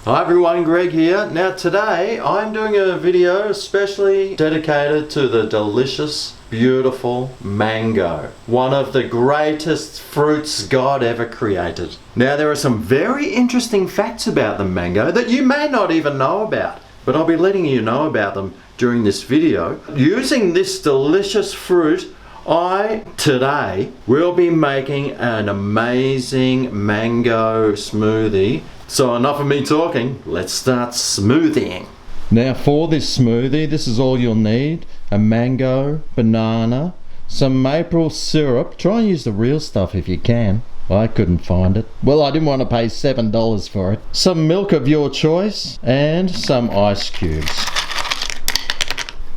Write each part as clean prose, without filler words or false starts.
Hi everyone, Greg here. Now today I'm doing a video especially dedicated to the delicious, beautiful mango. One of the greatest fruits God ever created. Now there are some very interesting facts about the mango that you may not even know about, but I'll be letting you know about them during this video. Using this delicious fruit, I today will be making an amazing mango smoothie. So enough of me talking, let's start smoothieing. Now for this smoothie, this is all you'll need: a mango, banana, some maple syrup. Try and use the real stuff if you can. I couldn't find it. Well, I didn't want to pay $7 for it. Some milk of your choice and some ice cubes.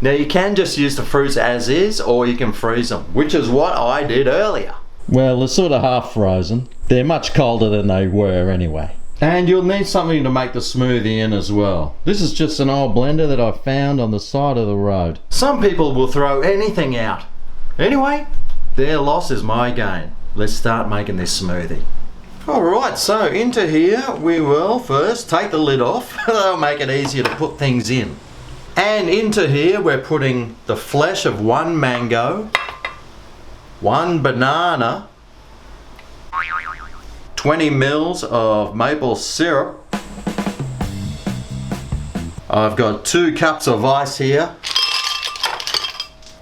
Now you can just use the fruits as is, or you can freeze them, which is what I did earlier. Well, they're sort of half frozen. They're much colder than they were anyway. And you'll need something to make the smoothie in as well. This is just an old blender that I found on the side of the road. Some people will throw anything out. Anyway, their loss is my gain. Let's start making this smoothie. Alright, so into here we will first take the lid off. That'll make it easier to put things in. And into here we're putting the flesh of one mango, one banana, 20 mils of maple syrup. I've got 2 cups of ice here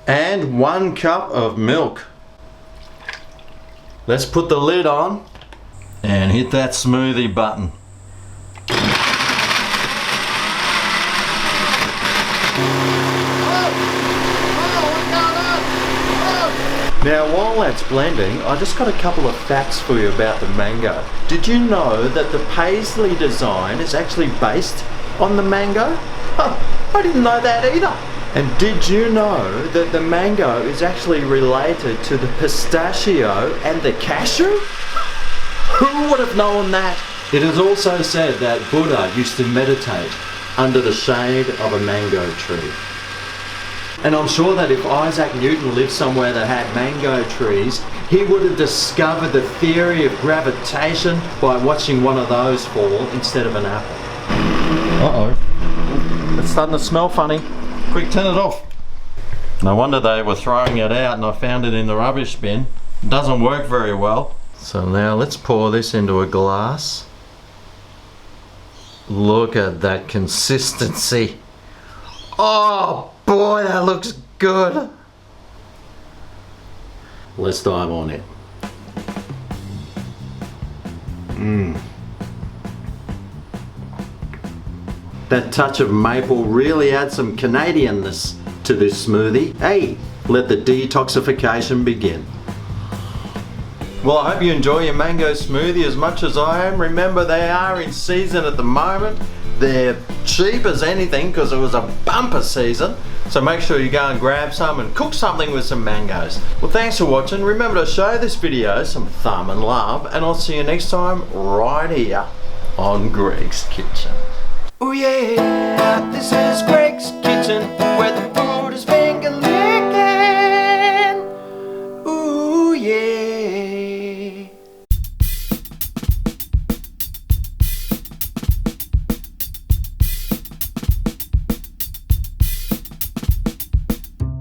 and 1 cup of milk. Let's put the lid on and hit that smoothie button. Now while that's blending, I just got a couple of facts for you about the mango. Did you know that the paisley design is actually based on the mango? I didn't know that either. And did you know that the mango is actually related to the pistachio and the cashew? Who would have known that? It is also said that Buddha used to meditate under the shade of a mango tree. And I'm sure that if Isaac Newton lived somewhere that had mango trees, he would have discovered the theory of gravitation by watching one of those fall instead of an apple. Uh-oh. It's starting to smell funny. Quick, turn it off. No wonder they were throwing it out and I found it in the rubbish bin. It doesn't work very well. So now let's pour this into a glass. Look at that consistency. Oh boy, that looks good. Let's dive on it. That touch of maple really adds some Canadianness to this smoothie. Hey, let the detoxification begin. Well, I hope you enjoy your mango smoothie as much as I am. Remember, they are in season at the moment. They're cheap as anything because it was a bumper season. So make sure you go and grab some and cook something with some mangoes. Well, thanks for watching. Remember to show this video some thumb and love, and I'll see you next time right here on Greg's Kitchen. Oh yeah, this is Greg's Kitchen, where the food